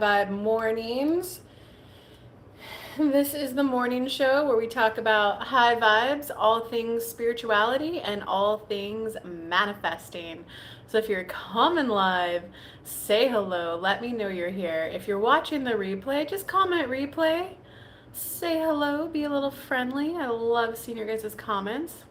Vibe Mornings. This is the morning show where we talk about high vibes, all things spirituality, and all things manifesting. So if you're coming live, say hello. Let me know you're here. If you're watching the replay, just comment replay. Say hello. Be a little friendly. I love seeing your guys' comments.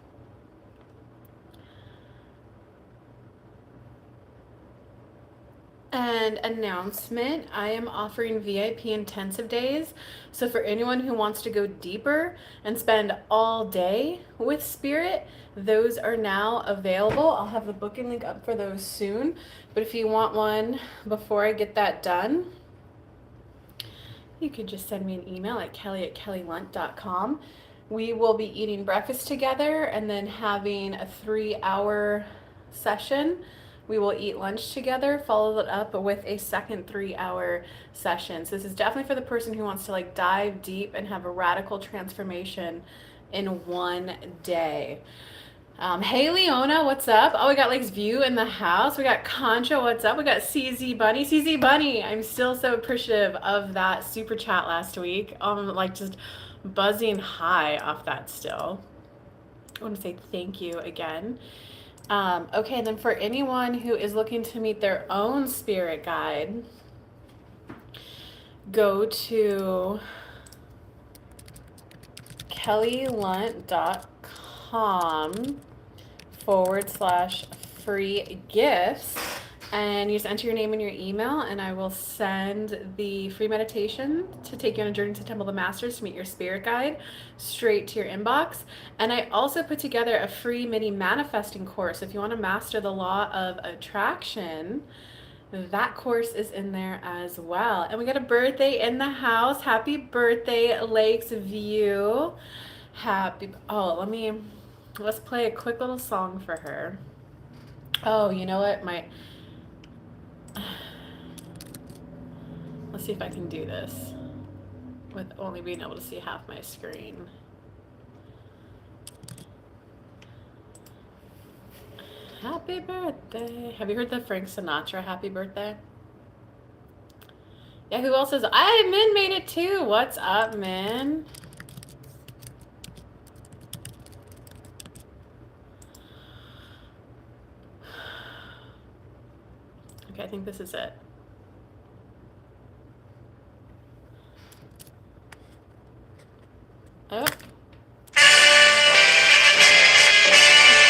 And announcement, I am offering VIP intensive days. So for anyone who wants to go deeper and spend all day with spirit, those are now available. I'll have the booking link up for those soon. But if you want one before I get that done, you could just send me an email at kelly@kellylunt.com. We will be eating breakfast together and then having a 3-hour session. We will eat lunch together, follow it up with a second 3-hour session. So this is definitely for the person who wants to like dive deep and have a radical transformation in one day. Hey Leona, what's up? Oh, we got Lake's View in the house. We got Concha, what's up? We got CZ Bunny. CZ Bunny, I'm still so appreciative of that super chat last week. Like just buzzing high off that still. I want to say thank you again. Okay, and then for anyone who is looking to meet their own spirit guide, go to kellylunt.com/free gifts, and you just enter your name and your email, and I will send the free meditation to take you on a journey to Temple of the Masters to meet your spirit guide straight to your inbox. And I also put together a free mini manifesting course. If you want to master the law of attraction, that course is in there as well. And we got a birthday in the house. Happy birthday, Lakes View. Let's play a quick little song for her. Oh, you know what? Let's see if I can do this with only being able to see half my screen. Happy birthday. Have you heard the Frank Sinatra Happy Birthday? Yeah, who else is? Min made it too. What's up, Min? Okay, I think this is it. Oh.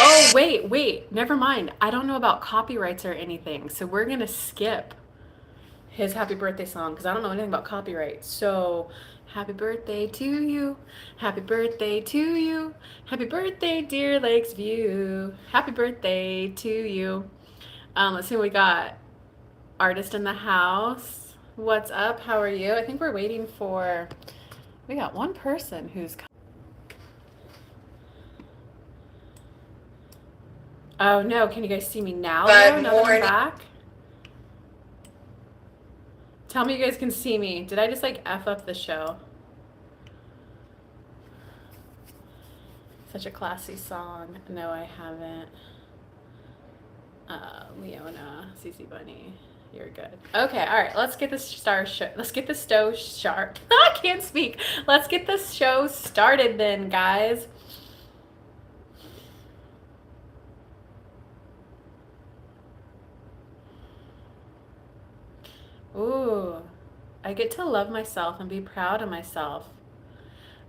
Oh, wait. Never mind. I don't know about copyrights or anything. So we're going to skip his happy birthday song because I don't know anything about copyright. So happy birthday to you. Happy birthday to you. Happy birthday, dear Lakes View. Happy birthday to you. Let's see what we got. Artist in the house. What's up? How are you? I think we're waiting for... We got one person who's... Oh no, can you guys see me now? Now that I'm back? Tell me you guys can see me. Did I just like F up the show? Such a classy song. No, I haven't. Leona, CC Bunny. You're good. Okay, all right. Let's get this Let's get the show sharp. I can't speak. Let's get this show started then, guys. Ooh, I get to love myself and be proud of myself.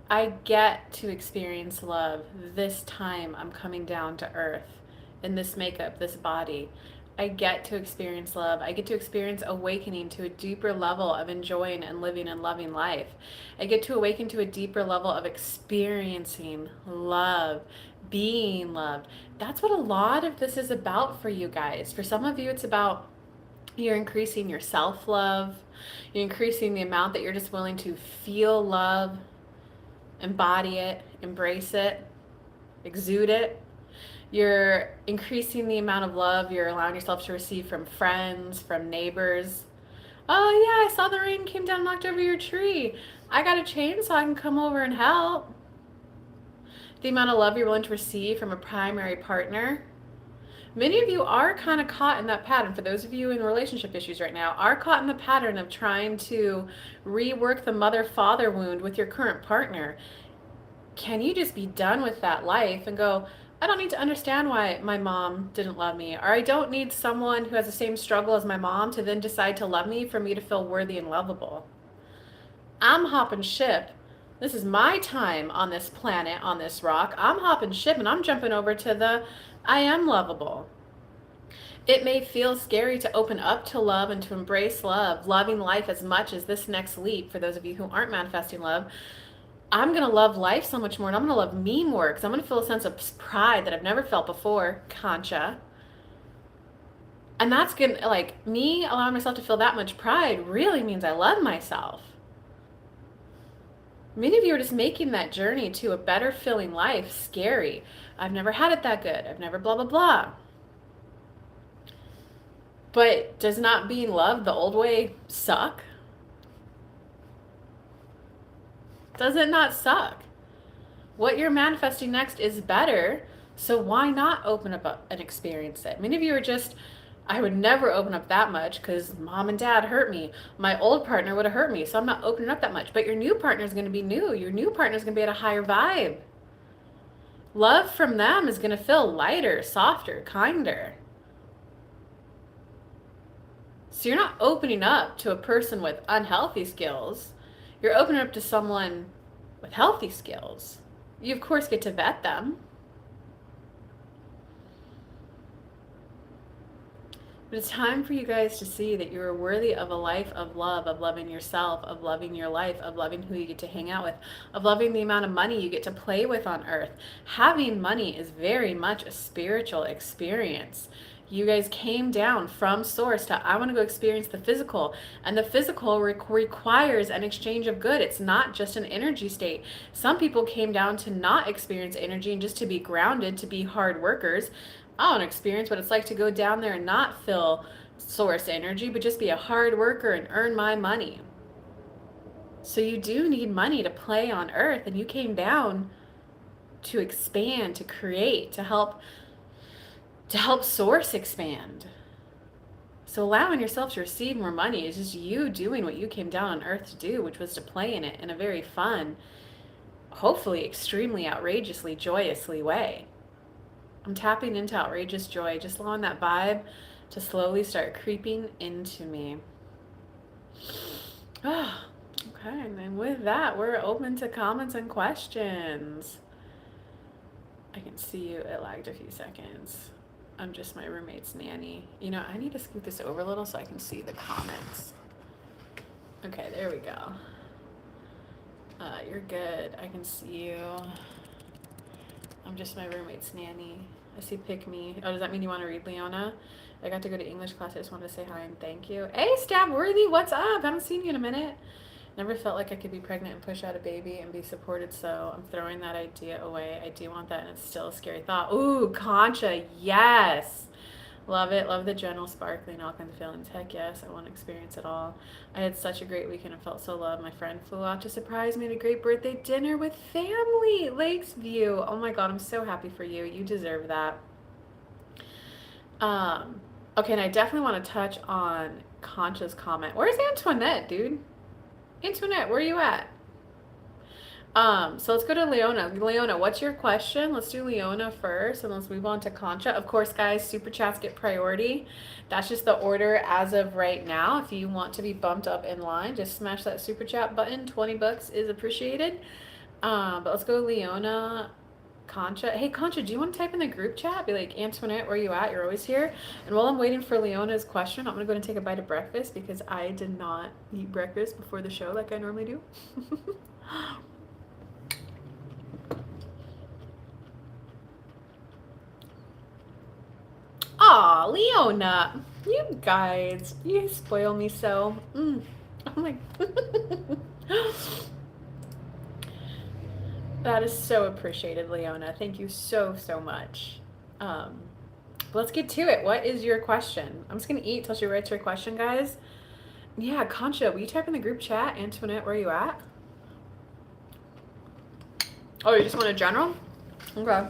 I get to experience love. This time I'm coming down to earth in this makeup, this body. I get to experience love. I get to experience awakening to a deeper level of enjoying and living and loving life. I get to awaken to a deeper level of experiencing love, being loved. That's what a lot of this is about for you guys. For some of you, it's about you're increasing your self-love. You're increasing the amount that you're just willing to feel love, embody it, embrace it, exude it. You're increasing the amount of love you're allowing yourself to receive from friends, from neighbors. Oh yeah, I saw the rain came down and knocked over your tree. I got a chainsaw, I can come over and help. The amount of love you're willing to receive from a primary partner, Many of you are kind of caught in that pattern. For those of you in relationship issues right now, are caught in the pattern of trying to rework the mother-father wound with your current partner. Can you just be done with that life and go, I don't need to understand why my mom didn't love me, or I don't need someone who has the same struggle as my mom to then decide to love me for me to feel worthy and lovable. I'm hopping ship. This is my time on this planet, on this rock. I'm hopping ship and I'm jumping over to the I am lovable. It may feel scary to open up to love and to embrace love, loving life as much as this next leap. For those of you who aren't manifesting love, I'm going to love life so much more, and I'm going to love me more, because I'm going to feel a sense of pride that I've never felt before, Concha. And that's going to, like, me allowing myself to feel that much pride really means I love myself. Many of you are just making that journey to a better feeling life scary. I've never had it that good. I've never blah, blah, blah. But does not being loved the old way suck? Does it not suck? What you're manifesting next is better, so why not open up and experience it? Many of you are just, I would never open up that much because mom and dad hurt me. My old partner would have hurt me, so I'm not opening up that much. But your new partner is going to be new. Your new partner is going to be at a higher vibe. Love from them is going to feel lighter, softer, kinder. So you're not opening up to a person with unhealthy skills. You're opening up to someone with healthy skills. You, of course, get to vet them. But it's time for you guys to see that you're worthy of a life of love, of loving yourself, of loving your life, of loving who you get to hang out with, of loving the amount of money you get to play with on earth. Having money is very much a spiritual experience. You guys came down from source to, I want to go experience the physical. And the physical requires an exchange of good. It's not just an energy state. Some people came down to not experience energy and just to be grounded, to be hard workers. I want to experience what it's like to go down there and not feel source energy, but just be a hard worker and earn my money. So you do need money to play on earth, and you came down to expand, to create, to help source expand. So allowing yourself to receive more money is just you doing what you came down on earth to do, which was to play in it in a very fun, hopefully extremely outrageously, joyously way. I'm tapping into outrageous joy, just allowing that vibe to slowly start creeping into me. Oh, okay, and then with that, we're open to comments and questions. I can see you, it lagged a few seconds. I'm just my roommate's nanny. You know, I need to scoot this over a little so I can see the comments. Okay, there we go. You're good. I can see you. I'm just my roommate's nanny. I see pick me. Oh, does that mean you want to read, Leona? I got to go to English class. I just wanted to say hi and thank you. Hey, Stab Worthy, what's up? Haven't seen you in a minute. Never felt like I could be pregnant and push out a baby and be supported, so I'm throwing that idea away. I do want that, and it's still a scary thought. Ooh, Concha, yes. Love it. Love the general sparkling, all kinds of feelings. Heck yes, I want to experience it all. I had such a great weekend and felt so loved. My friend flew out to surprise me at a great birthday dinner with family. Lakes View. Oh my God, I'm so happy for you. You deserve that. Okay, and I definitely want to touch on Concha's comment. Where's Antoinette, dude? Antoinette, where are you at? So let's go to Leona. Leona, what's your question? Let's do Leona first, and let's move on to Concha. Of course, guys, super chats get priority. That's just the order as of right now. If you want to be bumped up in line, just smash that super chat button. 20 bucks is appreciated. But let's go Leona, Concha. Hey, Concha, do you want to type in the group chat? Be like, Antoinette, where you at? You're always here. And while I'm waiting for Leona's question, I'm going to go and take a bite of breakfast because I did not eat breakfast before the show like I normally do. Aw, Leona, you guys, you spoil me so. Oh my. That is so appreciated, Leona. Thank you so, so much. Let's get to it. What is your question? I'm just going to eat till she writes her question, guys. Yeah, Concha, will you type in the group chat? Antoinette, where are you at? Oh, you just want a general? Okay.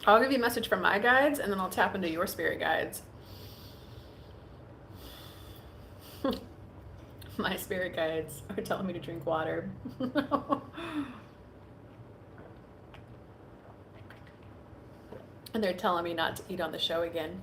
I'll give you a message from my guides, and then I'll tap into your spirit guides. My spirit guides are telling me to drink water. And they're telling me not to eat on the show again.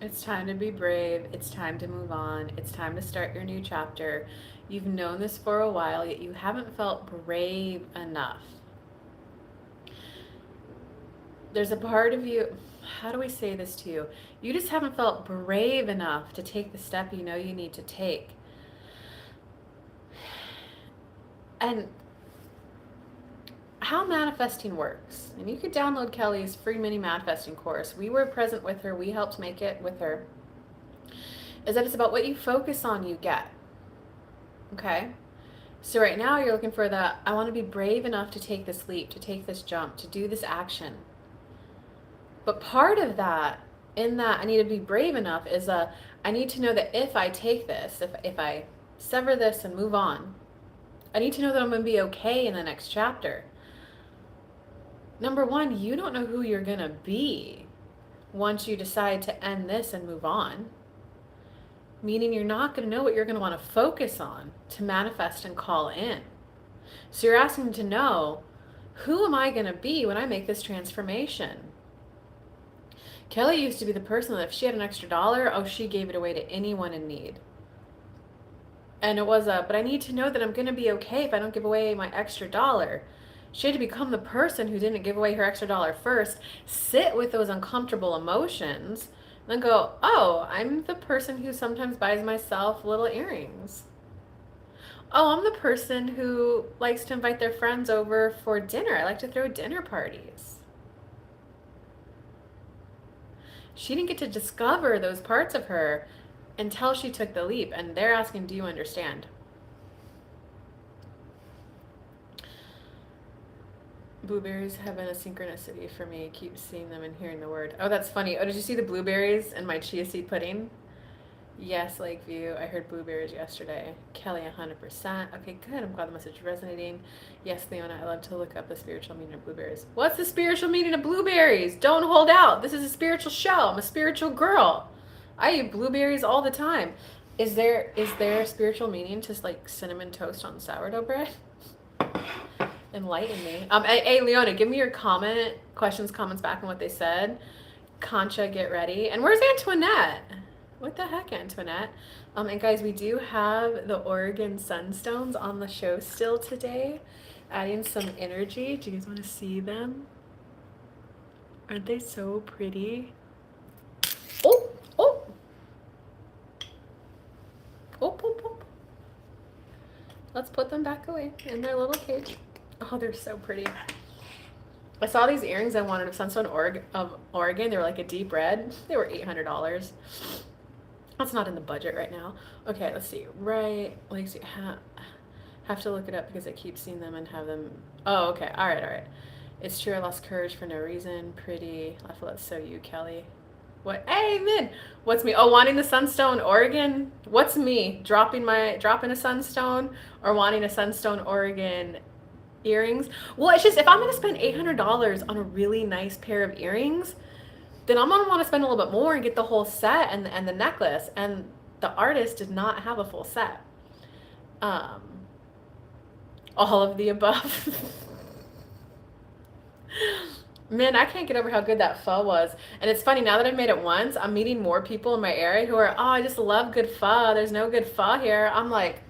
It's time to be brave. It's time to move on. It's time to start your new chapter. You've known this for a while, yet you haven't felt brave enough. There's a part of you, how do we say this to you? You just haven't felt brave enough to take the step you know you need to take. And how manifesting works, and you could download Kelly's free mini manifesting course. We were present with her. We helped make it with her. Is that it's about what you focus on, you get. Okay? So right now you're looking for the, I want to be brave enough to take this leap, to take this jump, to do this action. But part of that, in that I need to be brave enough, is I need to know that if I take this, if I sever this and move on, I need to know that I'm going to be okay in the next chapter. Number one, you don't know who you're going to be once you decide to end this and move on. Meaning you're not going to know what you're going to want to focus on to manifest and call in. So you're asking to know, who am I going to be when I make this transformation? Kelly used to be the person that if she had an extra dollar, oh, she gave it away to anyone in need. And it was but I need to know that I'm going to be okay if I don't give away my extra dollar. She had to become the person who didn't give away her extra dollar first, sit with those uncomfortable emotions, and then go, oh, I'm the person who sometimes buys myself little earrings. Oh, I'm the person who likes to invite their friends over for dinner. I like to throw dinner parties. She didn't get to discover those parts of her until she took the leap. And they're asking, do you understand? Blueberries have been a synchronicity for me. Keep seeing them and hearing the word. Oh, that's funny. Oh, did you see the blueberries and my chia seed pudding? Yes, Lakeview. I heard blueberries yesterday. Kelly, 100%. Okay, good. I'm glad the message is resonating. Yes, Leona, I love to look up the spiritual meaning of blueberries. What's the spiritual meaning of blueberries? Don't hold out. This is a spiritual show. I'm a spiritual girl. I eat blueberries all the time. Is there a spiritual meaning to like cinnamon toast on sourdough bread? Enlighten me. Hey, Leona, give me your questions, comments back on what they said. Concha, get ready. And where's Antoinette? What the heck, Antoinette? And guys, we do have the Oregon Sunstones on the show still today, adding some energy. Do you guys want to see them? Aren't they so pretty? Oh, oh. Oh, oh, oh. Let's put them back away in their little cage. Oh, they're so pretty. I saw these earrings I wanted of Sunstone of Oregon. They were like a deep red. They were $800. That's not in the budget right now. Okay, let's see. Right, like, have to look it up because I keep seeing them and have them. Oh, okay. All right. It's true I lost courage for no reason. Pretty. I feel that's so you, Kelly. What? Hey, Min. What's me? Oh, wanting the Sunstone Oregon. What's me? Dropping a Sunstone or wanting a Sunstone Oregon earrings? Well, it's just if I'm gonna spend $800 on a really nice pair of earrings, then I'm gonna want to spend a little bit more and get the whole set and the necklace. And the artist did not have a full set. All of the above. Man, I can't get over how good that pho was. And it's funny, now that I've made it once, I'm meeting more people in my area who are, oh, I just love good pho. There's no good pho here. I'm like,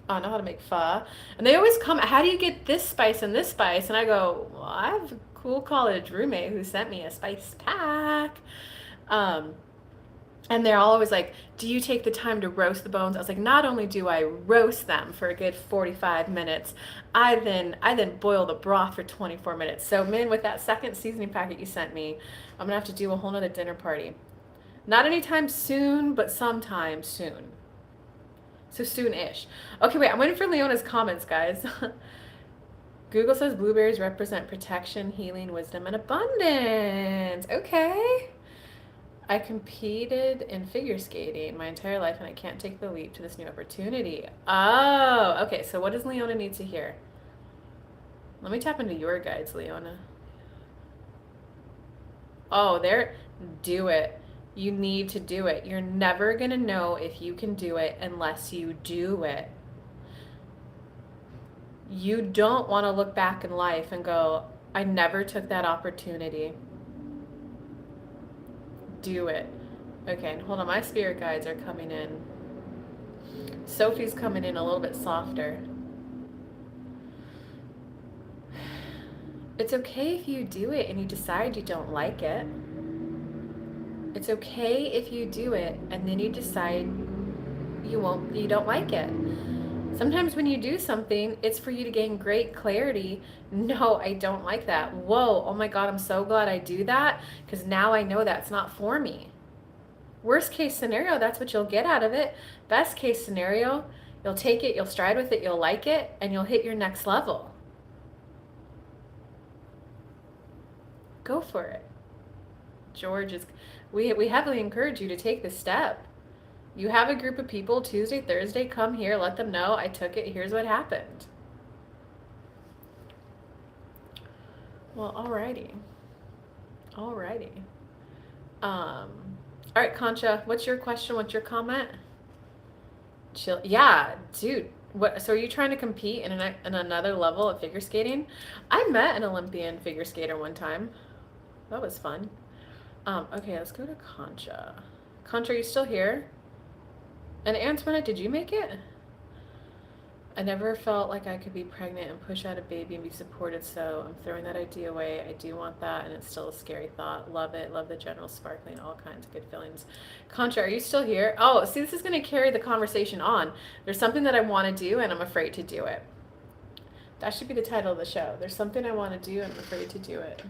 I know how to make pho. And they always come, how do you get this spice and this spice? And I go, well, I have a cool college roommate who sent me a spice pack. And they're all always like, do you take the time to roast the bones? I was like, not only do I roast them for a good 45 minutes, I then boil the broth for 24 minutes. So, Min, with that second seasoning packet you sent me, I'm gonna have to do a whole nother dinner party. Not anytime soon, but sometime soon. So soon-ish. Okay, wait, I'm waiting for Leona's comments, guys. Google says blueberries represent protection, healing, wisdom, and abundance. Okay. I competed in figure skating my entire life and I can't take the leap to this new opportunity. Oh, okay. So what does Leona need to hear? Let me tap into your guides, Leona. Oh, there. Do it. You need to do it. You're never going to know if you can do it unless you do it. You don't want to look back in life and go, I never took that opportunity. Do it. Okay, hold on. My spirit guides are coming in. Sophie's coming in a little bit softer. It's okay if you do it and you decide you don't like it. It's okay if you do it and then you decide you don't like it. Sometimes when you do something, it's for you to gain great clarity. No, I don't like that. Whoa, oh my God, I'm so glad I do that because now I know that's not for me. Worst case scenario, that's what you'll get out of it. Best case scenario, you'll take it, you'll stride with it, you'll like it, and you'll hit your next level. Go for it. George is, we heavily encourage you to take this step. You have a group of people Tuesday, Thursday, come here, let them know I took it, here's what happened. Well, alrighty. Alrighty. All right, Concha, what's your question? What's your comment? Chill. Yeah, dude. What? So are you trying to compete in another level of figure skating? I met an Olympian figure skater one time. That was fun. Okay, let's go to Concha. Concha, are you still here? And Antoinette, did you make it? I never felt like I could be pregnant and push out a baby and be supported, so I'm throwing that idea away. I do want that, and it's still a scary thought. Love it. Love the general sparkling, all kinds of good feelings. Contra, are you still here? Oh, see, this is going to carry the conversation on. There's something that I want to do, and I'm afraid to do it. That should be the title of the show. There's something I want to do, and I'm afraid to do it.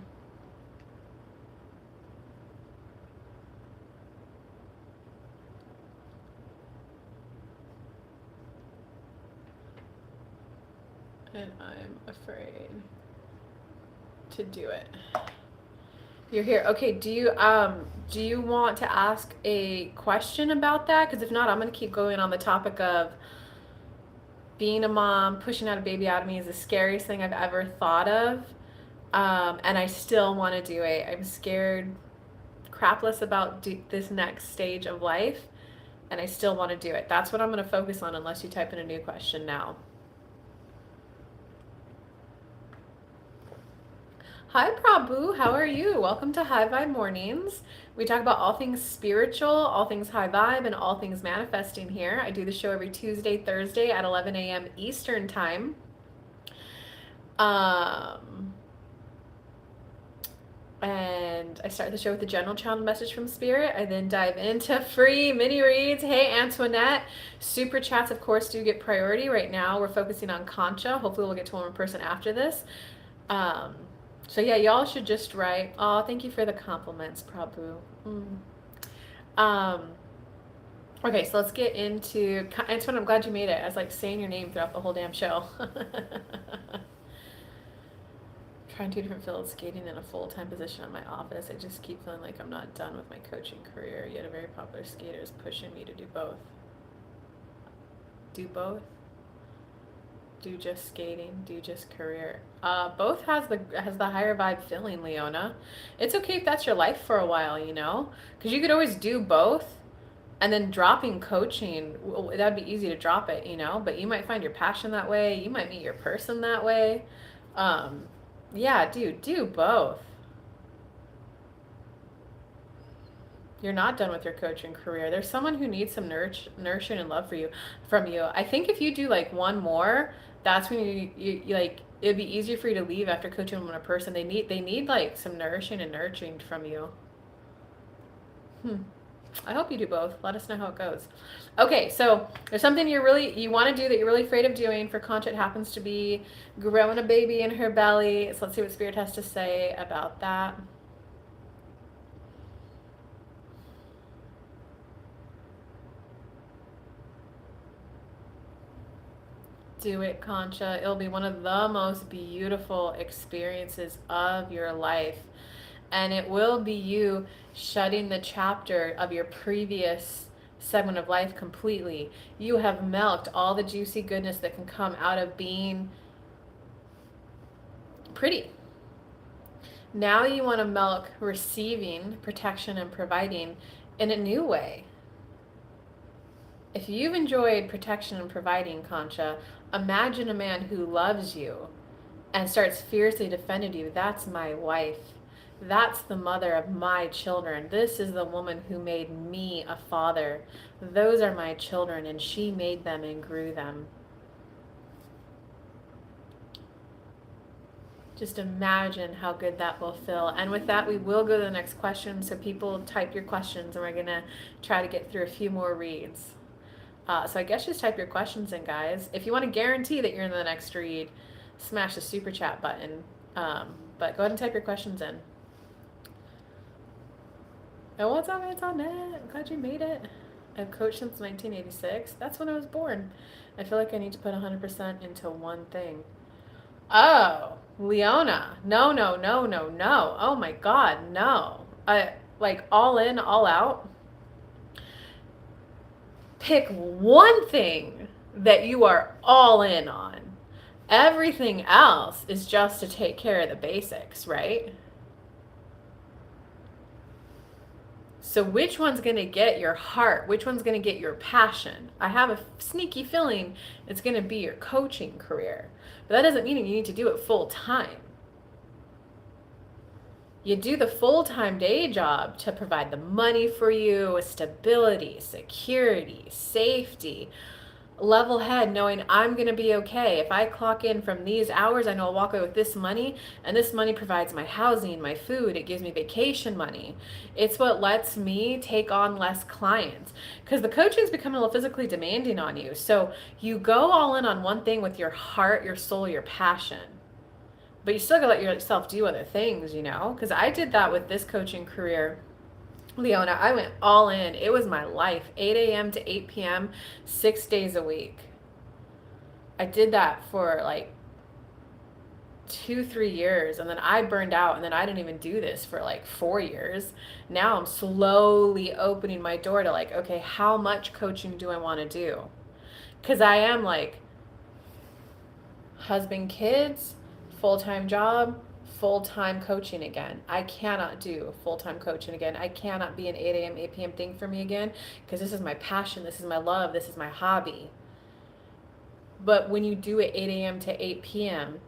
And I'm afraid to do it. You're here. Okay, do you want to ask a question about that? Because if not, I'm going to keep going on the topic of being a mom, pushing out a baby out of me is the scariest thing I've ever thought of. And I still want to do it. I'm scared crapless about this next stage of life, and I still want to do it. That's what I'm going to focus on unless you type in a new question now. Hi, Prabhu. How are you? Welcome to High Vibe Mornings. We talk about all things spiritual, all things high vibe, and all things manifesting here. I do the show every Tuesday, Thursday at 11 a.m. Eastern Time. And I start the show with a general channel message from Spirit. I then dive into free mini reads. Hey, Antoinette. Super chats, of course, do get priority. Right now, we're focusing on Concha. Hopefully, we'll get to one more person after this. So yeah, y'all should just write. Oh, thank you for the compliments, Prabhu. Okay, so let's get into Antoine. I'm glad you made it. I was like saying your name throughout the whole damn show. Trying 2 different fields, skating in a full-time position at my office. I just keep feeling like I'm not done with my coaching career. Yet a very popular skater is pushing me to do both. Do both? Do just skating, do just career. Both has the higher vibe feeling, Leona. It's okay if that's your life for a while, you know, because you could always do both, and then dropping coaching, that'd be easy to drop it, you know. But you might find your passion that way. You might meet your person that way. Yeah, dude, do both. You're not done with your coaching career. There's someone who needs some nurturing and love from you. I think if you do like one more, that's when you like it'd be easier for you to leave after coaching one person. They need like some nourishing and nurturing from you. I hope you do both. Let us know how it goes. Okay, so there's something you want to do that you're really afraid of doing. For Concha, it happens to be growing a baby in her belly. So let's see what Spirit has to say about that. Do it, Concha. It'll be one of the most beautiful experiences of your life. And it will be you shutting the chapter of your previous segment of life completely. You have milked all the juicy goodness that can come out of being pretty. Now you want to milk receiving protection and providing in a new way. If you've enjoyed protection and providing, Concha, imagine a man who loves you and starts fiercely defending you. That's my wife. That's the mother of my children. This is the woman who made me a father. Those are my children, and she made them and grew them. Just imagine how good that will feel. And with that, we will go to the next question. So people type your questions, and we're going to try to get through a few more reads. So I guess just type your questions in, guys. If you want to guarantee that you're in the next read, smash the super chat button. But go ahead and type your questions in. And what's up, Antoinette? I'm glad you made it. I've coached since 1986. That's when I was born. I feel like I need to put 100% into one thing. Oh, Leona. No. Oh my God, no. Like all in, all out. Pick one thing that you are all in on. Everything else is just to take care of the basics, right? So which one's going to get your heart? Which one's going to get your passion? I have a sneaky feeling it's going to be your coaching career. But that doesn't mean you need to do it full time. You do the full-time day job to provide the money for you, stability, security, safety, level head, knowing I'm going to be okay. If I clock in from these hours, I know I'll walk away with this money, and this money provides my housing, my food, it gives me vacation money. It's what lets me take on less clients, because the coaching is becoming a little physically demanding on you. So you go all in on one thing with your heart, your soul, your passion. But you still gotta let yourself do other things, you know? Because I did that with this coaching career. Leona, I went all in. It was my life. 8 a.m. to 8 p.m., 6 days a week. I did that for like 2-3 years, and then I burned out, and then I didn't even do this for like 4 years. Now I'm slowly opening my door to like, okay, how much coaching do I want to do? Because I am like husband, kids, full-time job, full-time coaching again. I cannot do full-time coaching again. I cannot be an 8 a.m., 8 p.m. thing for me again, because this is my passion, this is my love, this is my hobby. But when you do it 8 a.m. to 8 p.m.,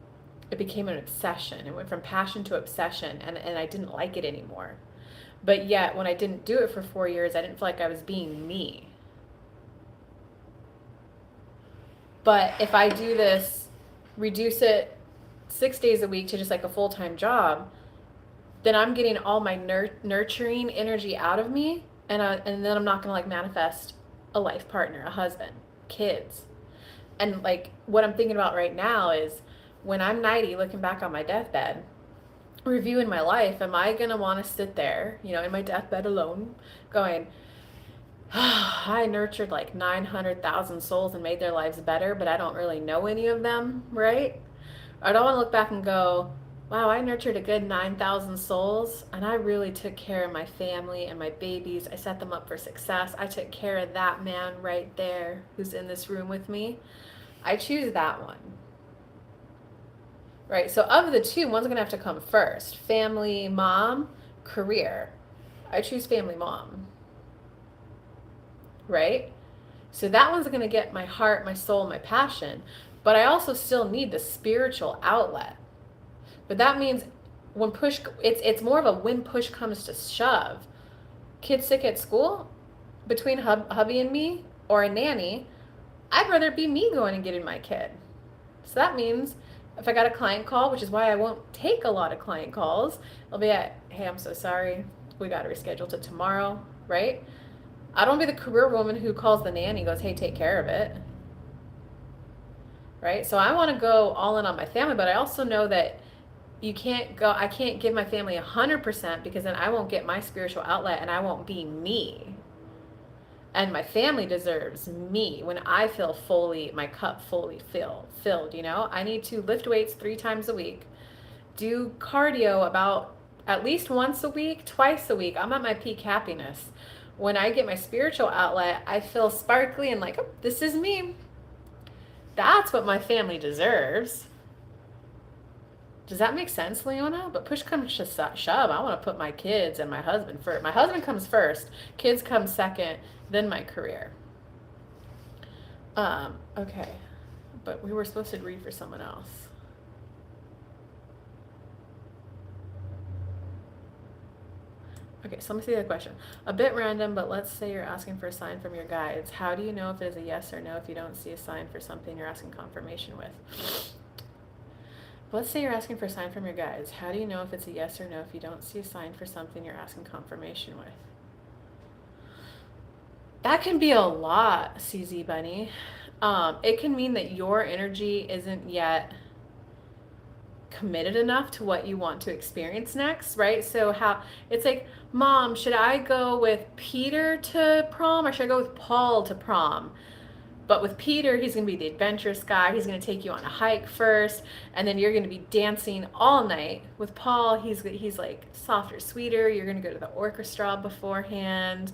it became an obsession. It went from passion to obsession, and I didn't like it anymore. But yet, when I didn't do it for 4 years, I didn't feel like I was being me. But if I do this, reduce it 6 days a week to just like a full-time job, then I'm getting all my nurturing energy out of me, and then I'm not gonna like manifest a life partner, a husband, kids. And like what I'm thinking about right now is when I'm 90, looking back on my deathbed, reviewing my life, am I gonna want to sit there, you know, in my deathbed alone, going, I nurtured like 900,000 souls and made their lives better, but I don't really know any of them, right? I don't want to look back and go, wow, I nurtured a good 9,000 souls, and I really took care of my family and my babies. I set them up for success. I took care of that man right there who's in this room with me. I choose that one. Right? So of the two, one's going to have to come first. Family, mom, career. I choose family, mom. Right? So that one's going to get my heart, my soul, my passion. But I also still need the spiritual outlet. But that means when push, it's more of a when push comes to shove. Kids sick at school, between hubby and me, or a nanny, I'd rather be me going and getting my kid. So that means if I got a client call, which is why I won't take a lot of client calls, I'll be at, hey, I'm so sorry, we got to reschedule to tomorrow, right? I don't be the career woman who calls the nanny, goes, hey, take care of it. Right? So I want to go all in on my family, but I also know that I can't give my family 100%, because then I won't get my spiritual outlet and I won't be me. And my family deserves me when I feel fully, my cup fully filled, you know? I need to lift weights 3 times a week, do cardio about at least once a week, twice a week. I'm at my peak happiness. When I get my spiritual outlet, I feel sparkly and like, oh, this is me. That's what my family deserves. Does that make sense, Leona? But push comes to shove. I want to put my kids and my husband first. My husband comes first, kids come second, then my career. Okay. But we were supposed to read for someone else. Okay, so let me see the question. A bit random, but let's say you're asking for a sign from your guides. How do you know if it is a yes or no if you don't see a sign for something you're asking confirmation with? Let's say you're asking for a sign from your guides. How do you know if it's a yes or no if you don't see a sign for something you're asking confirmation with? That can be a lot, CZ Bunny. It can mean that your energy isn't yet committed enough to what you want to experience next, right? So how it's like, Mom, should I go with Peter to prom or should I go with Paul to prom? But with Peter, he's going to be the adventurous guy. He's going to take you on a hike first, and then you're going to be dancing all night. With Paul, he's like softer, sweeter. You're going to go to the orchestra beforehand.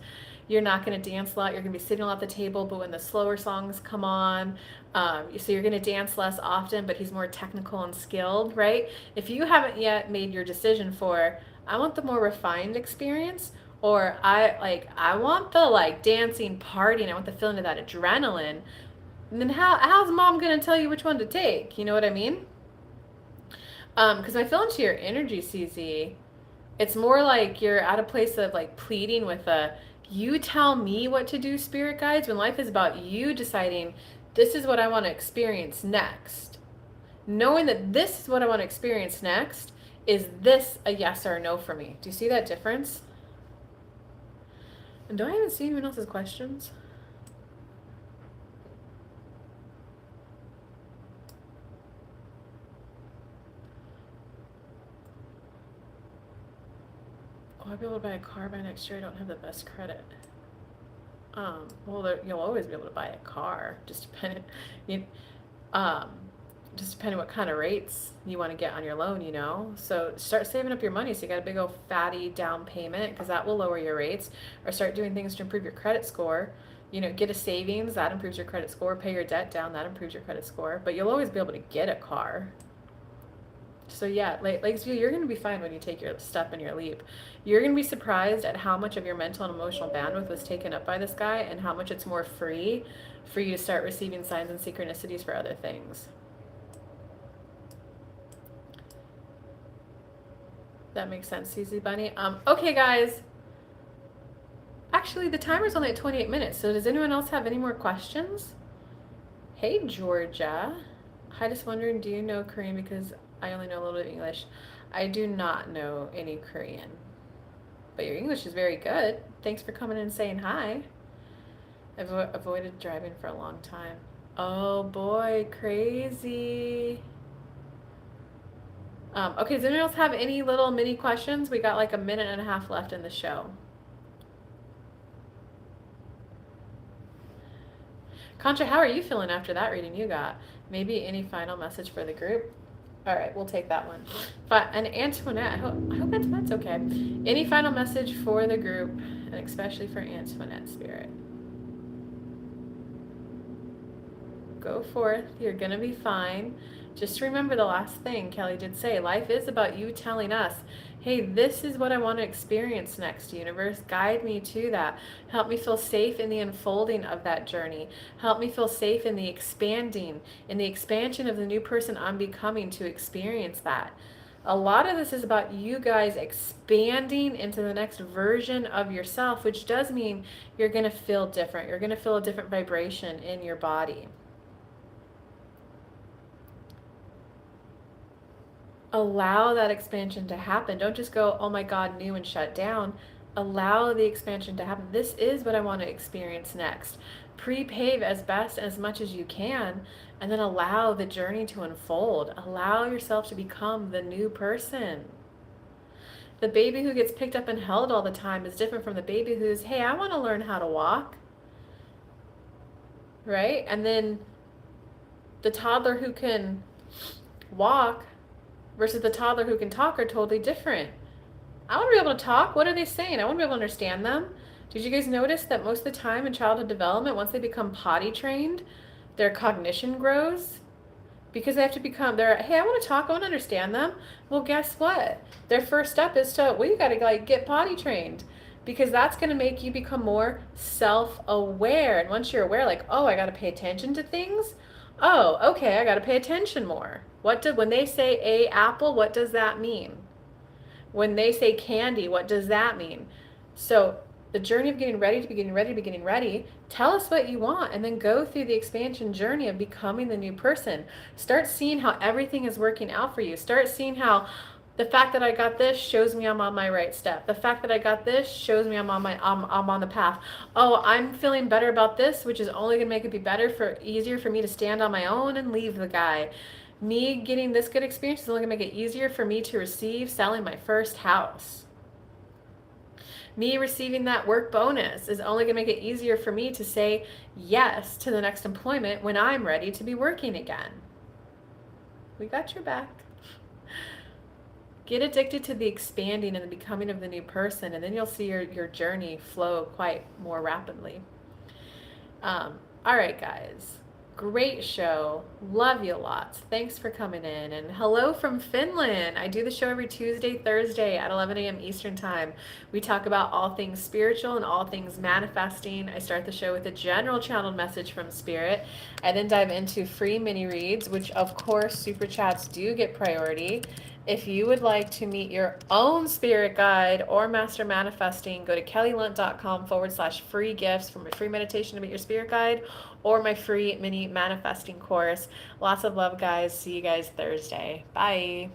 You're not going to dance a lot. You're going to be sitting a lot at the table, but when the slower songs come on, so you're going to dance less often, but he's more technical and skilled, right? If you haven't yet made your decision for, I want the more refined experience, or I want the like dancing party and I want the feeling of that adrenaline, and then how's Mom gonna tell you which one to take? You know what I mean? Because I feel into your energy, CZ. It's more like you're at a place of like pleading with a, you tell me what to do, spirit guides, when life is about you deciding this is what I want to experience next. Knowing that this is what I want to experience next, is this a yes or a no for me? Do you see that difference? And do I even see anyone else's questions? Oh, I'll be able to buy a car by next year. I don't have the best credit. Well, you'll always be able to buy a car, just depending, just depending what kind of rates you want to get on your loan, you know. So start saving up your money so you got a big old fatty down payment, because that will lower your rates. Or start doing things to improve your credit score. You know, get a savings, that improves your credit score. Pay your debt down, that improves your credit score. But you'll always be able to get a car. So yeah, Lakesview, you're going to be fine when you take your step and your leap. You're going to be surprised at how much of your mental and emotional bandwidth was taken up by this guy, and how much it's more free for you to start receiving signs and synchronicities for other things. That makes sense, CZ Bunny. Okay, guys. Actually, the timer's only at 28 minutes, so does anyone else have any more questions? Hey, Georgia. I just wondering, do you know Korean? Because I only know a little bit of English. I do not know any Korean. But your English is very good. Thanks for coming in and saying hi. I've avoided driving for a long time. Oh boy, crazy. Okay, does anyone else have any little mini questions? We got like a minute and a half left in the show. Contra, how are you feeling after that reading you got? Maybe any final message for the group? All right, we'll take that one. But and Antoinette, I hope Antoinette's okay. Any final message for the group, and especially for Antoinette, Spirit? Go forth. You're gonna be fine. Just remember the last thing Kelly did say. Life is about you telling us, hey, this is what I want to experience next, universe. Guide me to that. Help me feel safe in the unfolding of that journey. Help me feel safe in the expanding, in the expansion of the new person I'm becoming to experience that. A lot of this is about you guys expanding into the next version of yourself, which does mean you're going to feel different. You're going to feel a different vibration in your body. Allow that expansion to happen. Don't just go, oh my God, new, and shut down. Allow the expansion to happen. This is what I want to experience next. Pre-pave as best as much as you can, and then allow the journey to unfold. Allow yourself to become the new person. The baby who gets picked up and held all the time is different from the baby who's, hey, I want to learn how to walk. Right? And then the toddler who can walk versus the toddler who can talk are totally different. I want to be able to talk. What are they saying? I want to be able to understand them. Did you guys notice that most of the time in childhood development, once they become potty trained, their cognition grows? Because they have to become, hey, I want to talk, I want to understand them. Well, guess what? Their first step is well, you got to like get potty trained, because that's going to make you become more self-aware. And once you're aware, like, oh, I got to pay attention to things. Oh, okay, I got to pay attention more. When they say a apple, what does that mean? When they say candy, what does that mean? So the journey of getting ready to be getting ready to be getting ready, tell us what you want, and then go through the expansion journey of becoming the new person. Start seeing how everything is working out for you. Start seeing how the fact that I got this shows me I'm on my right step. The fact that I got this shows me I'm on the path. Oh, I'm feeling better about this, which is only gonna make it be easier for me to stand on my own and leave the guy. Me getting this good experience is only gonna make it easier for me to receive selling my first house. Me receiving that work bonus is only going to make it easier for me to say yes to the next employment when I'm ready to be working again. We got your back. Get addicted to the expanding and the becoming of the new person, and then you'll see your journey flow quite more rapidly. All right, guys. Great show. Love you lots. Thanks for coming in. And hello from Finland. I do the show every Tuesday, Thursday at 11 a.m. Eastern Time. We talk about all things spiritual and all things manifesting. I start the show with a general channeled message from Spirit. I then dive into free mini reads, which of course super chats do get priority. If you would like to meet your own spirit guide or master manifesting, go to kellylunt.com/free gifts for my free meditation to meet your spirit guide or my free mini manifesting course. Lots of love, guys. See you guys Thursday. Bye.